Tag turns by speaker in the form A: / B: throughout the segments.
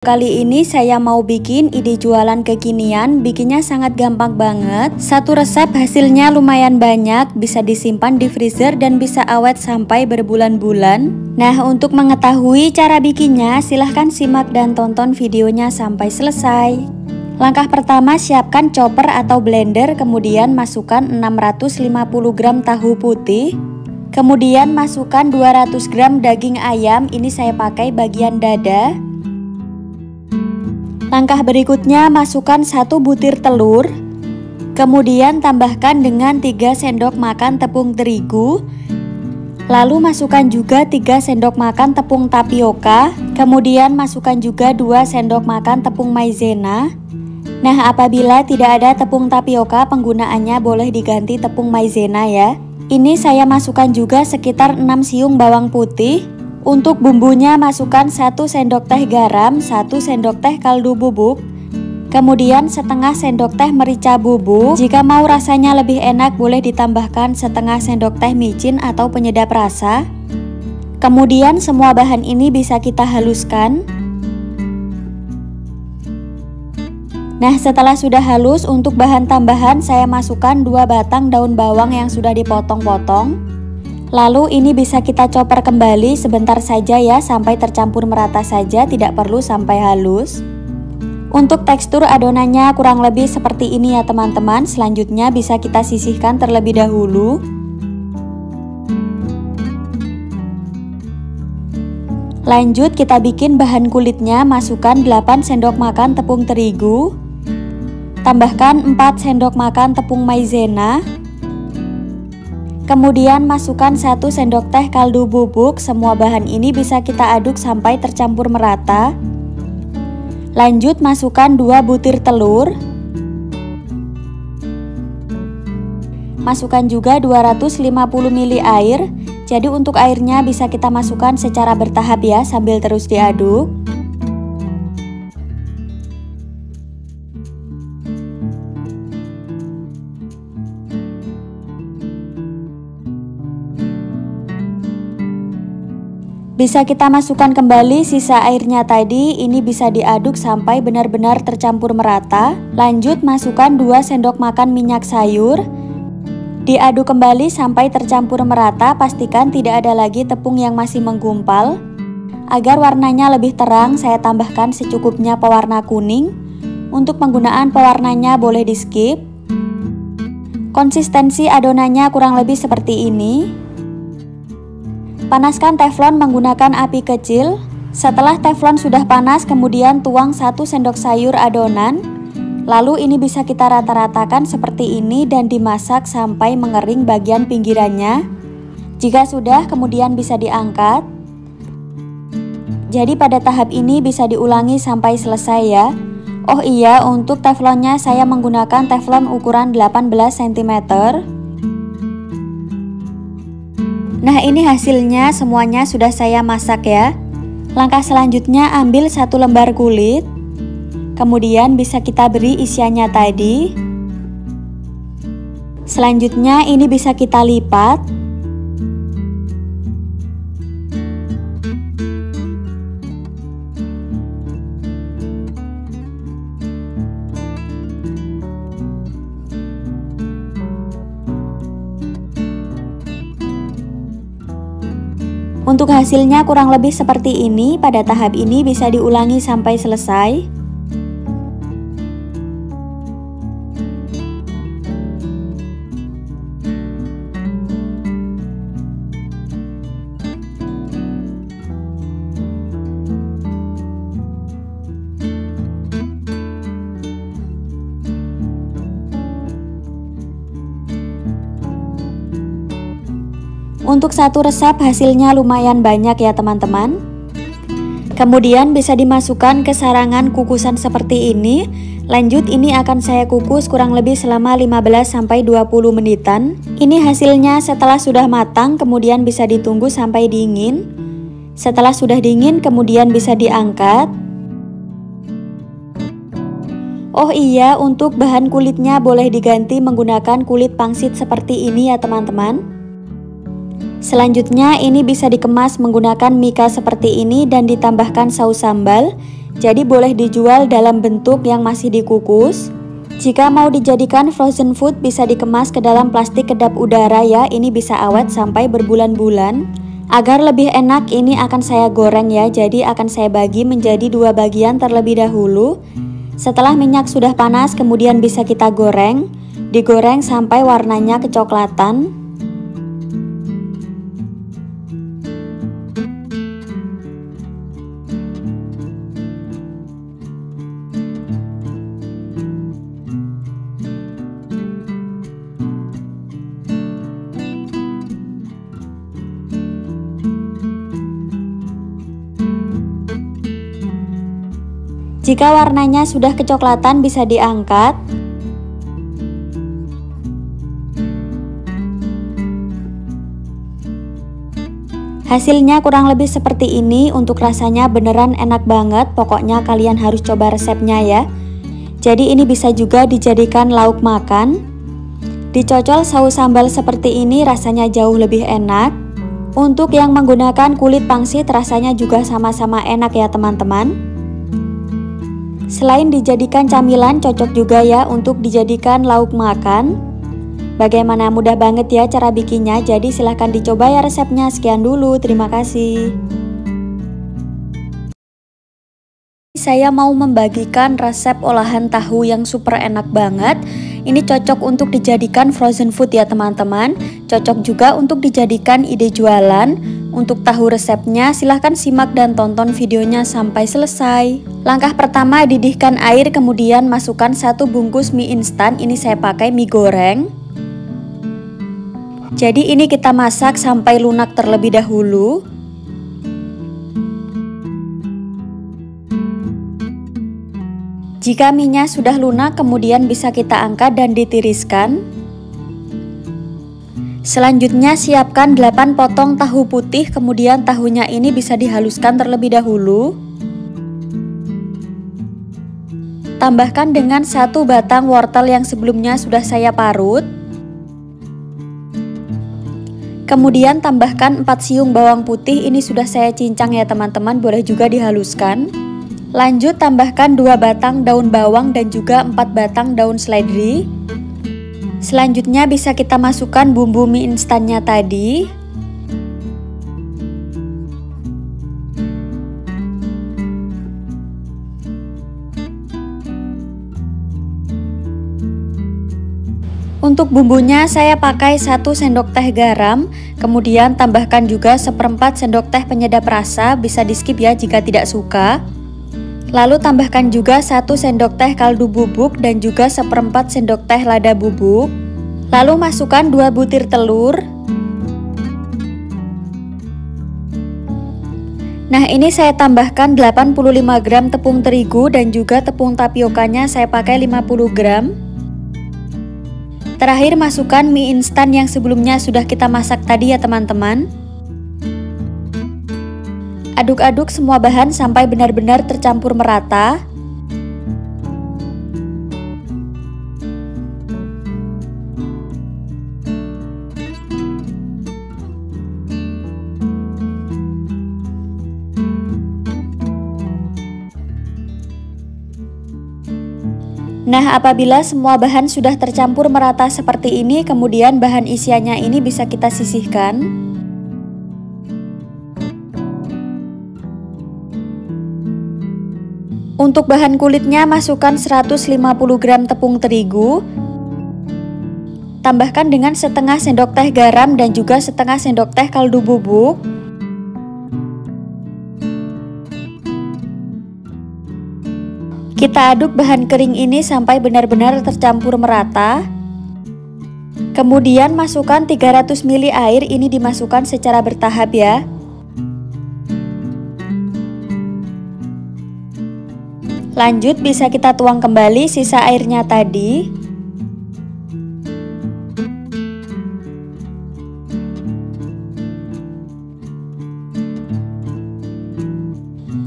A: Kali ini saya mau bikin ide jualan kekinian, bikinnya sangat gampang banget. Satu resep hasilnya lumayan banyak, bisa disimpan di freezer dan bisa awet sampai berbulan-bulan. Nah, untuk mengetahui cara bikinnya, silahkan simak dan tonton videonya sampai selesai. Langkah pertama, siapkan chopper atau blender, kemudian masukkan 650 gram tahu putih. Kemudian masukkan 200 gram daging ayam, ini saya pakai bagian dada. Langkah berikutnya, masukkan 1 butir telur. Kemudian tambahkan dengan 3 sendok makan tepung terigu. Lalu masukkan juga 3 sendok makan tepung tapioka. Kemudian masukkan juga 2 sendok makan tepung maizena. Nah, apabila tidak ada tepung tapioka, penggunaannya boleh diganti tepung maizena ya. Ini saya masukkan juga sekitar 6 siung bawang putih. Untuk bumbunya masukkan 1 sendok teh garam, 1 sendok teh kaldu bubuk, kemudian setengah sendok teh merica bubuk. Jika mau rasanya lebih enak boleh ditambahkan setengah sendok teh micin atau penyedap rasa. Kemudian semua bahan ini bisa kita haluskan. Nah, setelah sudah halus, untuk bahan tambahan saya masukkan 2 batang daun bawang yang sudah dipotong-potong. Lalu ini bisa kita chopper kembali sebentar saja ya, sampai tercampur merata saja, tidak perlu sampai halus. Untuk tekstur adonannya kurang lebih seperti ini ya teman-teman. Selanjutnya bisa kita sisihkan terlebih dahulu. Lanjut kita bikin bahan kulitnya, masukkan 8 sendok makan tepung terigu. Tambahkan 4 sendok makan tepung maizena. Kemudian masukkan 1 sendok teh kaldu bubuk. Semua bahan ini bisa kita aduk sampai tercampur merata. Lanjut masukkan 2 butir telur. Masukkan juga 250 ml air. Jadi untuk airnya bisa kita masukkan secara bertahap ya, sambil terus diaduk. Bisa kita masukkan kembali sisa airnya tadi, ini bisa diaduk sampai benar-benar tercampur merata. Lanjut masukkan 2 sendok makan minyak sayur. Diaduk kembali sampai tercampur merata, pastikan tidak ada lagi tepung yang masih menggumpal. Agar warnanya lebih terang, saya tambahkan secukupnya pewarna kuning. Untuk penggunaan pewarnanya boleh di skip. Konsistensi adonannya kurang lebih seperti ini. Panaskan teflon menggunakan api kecil. Setelah teflon sudah panas, kemudian tuang 1 sendok sayur adonan. Lalu ini bisa kita rata-ratakan seperti ini dan dimasak sampai mengering bagian pinggirannya. Jika sudah, kemudian bisa diangkat. Jadi pada tahap ini bisa diulangi sampai selesai ya. Oh iya, untuk teflonnya saya menggunakan teflon ukuran 18 cm. Nah, ini hasilnya semuanya sudah saya masak ya. Langkah selanjutnya, ambil 1 lembar kulit. Kemudian bisa kita beri isiannya tadi. Selanjutnya ini bisa kita lipat. Untuk hasilnya kurang lebih seperti ini. Pada tahap ini bisa diulangi sampai selesai. Untuk satu resep hasilnya lumayan banyak ya teman-teman. Kemudian bisa dimasukkan ke sarangan kukusan seperti ini. Lanjut ini akan saya kukus kurang lebih selama 15-20 menitan. Ini hasilnya setelah sudah matang, kemudian bisa ditunggu sampai dingin. Setelah sudah dingin kemudian bisa diangkat. Oh iya, untuk bahan kulitnya boleh diganti menggunakan kulit pangsit seperti ini ya teman-teman. Selanjutnya ini bisa dikemas menggunakan mika seperti ini dan ditambahkan saus sambal. Jadi boleh dijual dalam bentuk yang masih dikukus. Jika mau dijadikan frozen food bisa dikemas ke dalam plastik kedap udara ya. Ini bisa awet sampai berbulan-bulan. Agar lebih enak ini akan saya goreng ya. Jadi akan saya bagi menjadi 2 bagian terlebih dahulu. Setelah minyak sudah panas kemudian bisa kita goreng. Digoreng sampai warnanya kecoklatan. Jika warnanya sudah kecoklatan bisa diangkat. Hasilnya kurang lebih seperti ini. Untuk rasanya beneran enak banget. Pokoknya kalian harus coba resepnya ya. Jadi ini bisa juga dijadikan lauk makan. Dicocol saus sambal seperti ini rasanya jauh lebih enak. Untuk yang menggunakan kulit pangsit rasanya juga sama-sama enak ya teman-teman. Selain dijadikan camilan, cocok juga ya untuk dijadikan lauk makan. Bagaimana, mudah banget ya cara bikinnya. Jadi silahkan dicoba ya resepnya. Sekian dulu, terima kasih. Saya mau membagikan resep olahan tahu yang super enak banget. Ini cocok untuk dijadikan frozen food ya teman-teman. Cocok juga untuk dijadikan ide jualan. Untuk tahu resepnya silahkan simak dan tonton videonya sampai selesai. Langkah pertama, didihkan air kemudian masukkan 1 bungkus mie instan. Ini saya pakai mie goreng. Jadi ini kita masak sampai lunak terlebih dahulu. Jika mie-nya sudah lunak kemudian bisa kita angkat dan ditiriskan. Selanjutnya siapkan 8 potong tahu putih, kemudian tahunya ini bisa dihaluskan terlebih dahulu. Tambahkan dengan 1 batang wortel yang sebelumnya sudah saya parut. Kemudian tambahkan 4 siung bawang putih, ini sudah saya cincang ya teman-teman, boleh juga dihaluskan. Lanjut tambahkan 2 batang daun bawang dan juga 4 batang daun seledri. Selanjutnya bisa kita masukkan bumbu mie instannya tadi. Untuk bumbunya saya pakai 1 sendok teh garam. Kemudian tambahkan juga 1/4 sendok teh penyedap rasa. Bisa di skip ya jika tidak suka. Lalu tambahkan juga 1 sendok teh kaldu bubuk dan juga 1/4 sendok teh lada bubuk. Lalu masukkan 2 butir telur. Nah ini saya tambahkan 85 gram tepung terigu dan juga tepung tapiokanya saya pakai 50 gram. Terakhir masukkan mie instan yang sebelumnya sudah kita masak tadi ya teman-teman. Aduk-aduk semua bahan sampai benar-benar tercampur merata. Nah, apabila semua bahan sudah tercampur merata seperti ini, kemudian bahan isiannya ini bisa kita sisihkan. Untuk bahan kulitnya masukkan 150 gram tepung terigu. Tambahkan dengan setengah sendok teh garam dan juga setengah sendok teh kaldu bubuk. Kita aduk bahan kering ini sampai benar-benar tercampur merata. Kemudian masukkan 300 ml air, ini dimasukkan secara bertahap ya. Lanjut bisa kita tuang kembali sisa airnya tadi.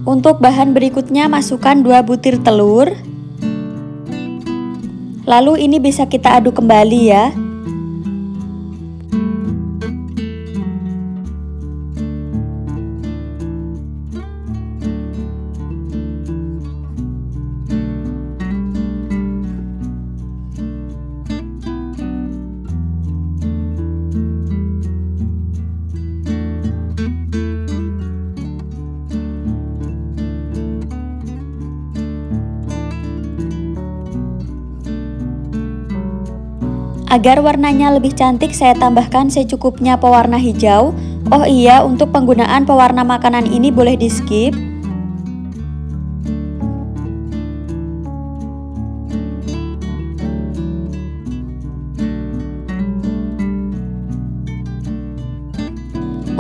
A: Untuk bahan berikutnya masukkan 2 butir telur. Lalu ini bisa kita aduk kembali ya. Agar warnanya lebih cantik, saya tambahkan secukupnya pewarna hijau. Oh iya, untuk penggunaan pewarna makanan ini boleh di skip.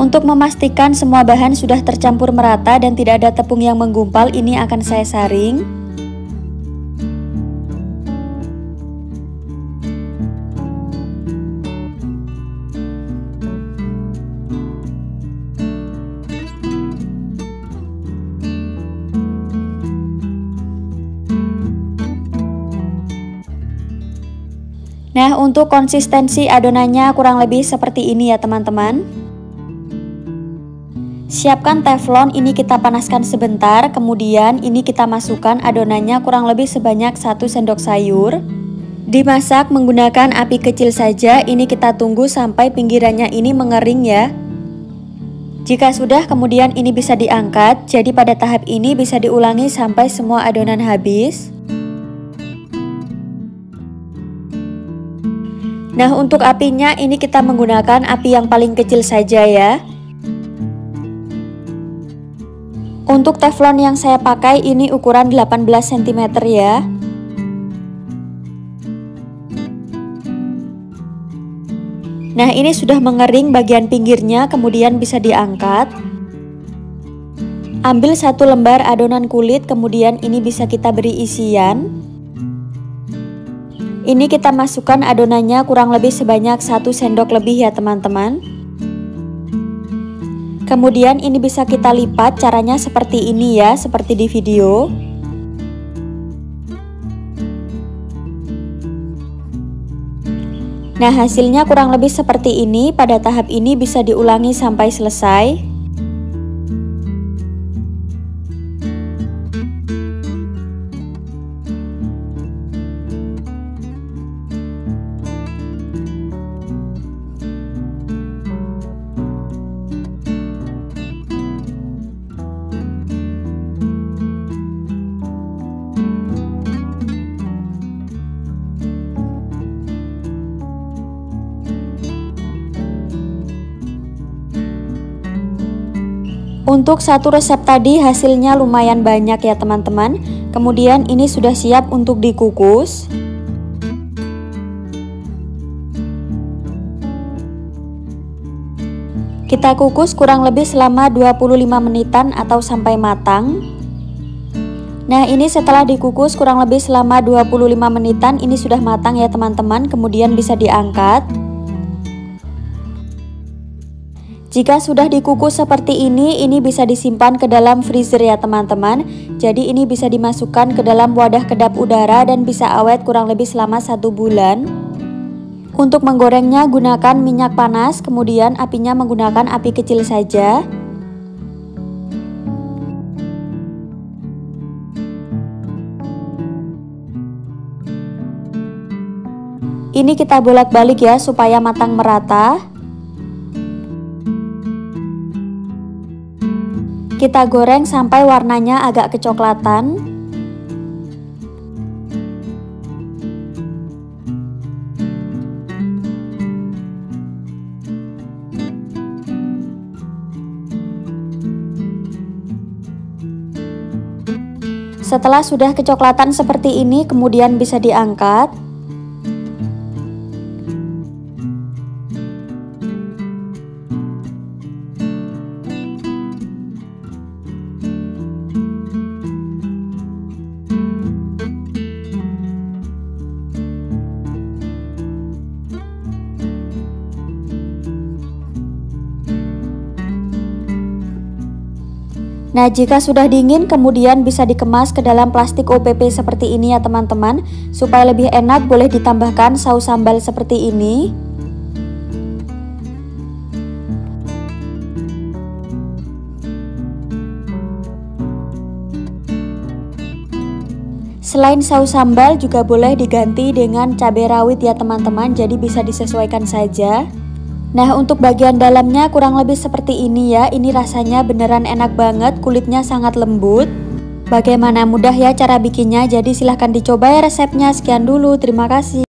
A: Untuk memastikan semua bahan sudah tercampur merata dan tidak ada tepung yang menggumpal, ini akan saya saring. Nah, untuk konsistensi adonannya kurang lebih seperti ini ya teman-teman. Siapkan teflon, ini kita panaskan sebentar, kemudian ini kita masukkan adonannya kurang lebih sebanyak 1 sendok sayur. Dimasak menggunakan api kecil saja, ini kita tunggu sampai pinggirannya ini mengering ya. Jika sudah, kemudian ini bisa diangkat, jadi pada tahap ini bisa diulangi sampai semua adonan habis. Nah, untuk apinya ini kita menggunakan api yang paling kecil saja ya. Untuk teflon yang saya pakai ini ukuran 18 cm ya. Nah, ini sudah mengering bagian pinggirnya, kemudian bisa diangkat. Ambil 1 lembar adonan kulit, kemudian ini bisa kita beri isian. Ini kita masukkan adonannya kurang lebih sebanyak 1 sendok lebih ya teman-teman. Kemudian ini bisa kita lipat, caranya seperti ini ya, seperti di video. Nah, hasilnya kurang lebih seperti ini. Pada tahap ini bisa diulangi sampai selesai. Untuk satu resep tadi hasilnya lumayan banyak ya teman-teman. Kemudian ini sudah siap untuk dikukus. Kita kukus kurang lebih selama 25 menitan atau sampai matang. Nah, ini setelah dikukus kurang lebih selama 25 menitan ini sudah matang ya teman-teman. Kemudian bisa diangkat. Jika sudah dikukus seperti ini bisa disimpan ke dalam freezer ya teman-teman. Jadi ini bisa dimasukkan ke dalam wadah kedap udara dan bisa awet kurang lebih selama 1 bulan. Untuk menggorengnya gunakan minyak panas, kemudian apinya menggunakan api kecil saja. Ini kita bolak-balik ya supaya matang merata. Kita goreng sampai warnanya agak kecoklatan. Setelah sudah kecoklatan seperti ini, kemudian bisa diangkat. Nah, jika sudah dingin kemudian bisa dikemas ke dalam plastik OPP seperti ini ya teman-teman. Supaya lebih enak boleh ditambahkan saus sambal seperti ini. Selain saus sambal juga boleh diganti dengan cabai rawit ya teman-teman. Jadi bisa disesuaikan saja. Nah, untuk bagian dalamnya kurang lebih seperti ini ya. Ini rasanya beneran enak banget, kulitnya sangat lembut. Bagaimana, mudah ya cara bikinnya, jadi silahkan dicoba ya resepnya. Sekian dulu, terima kasih.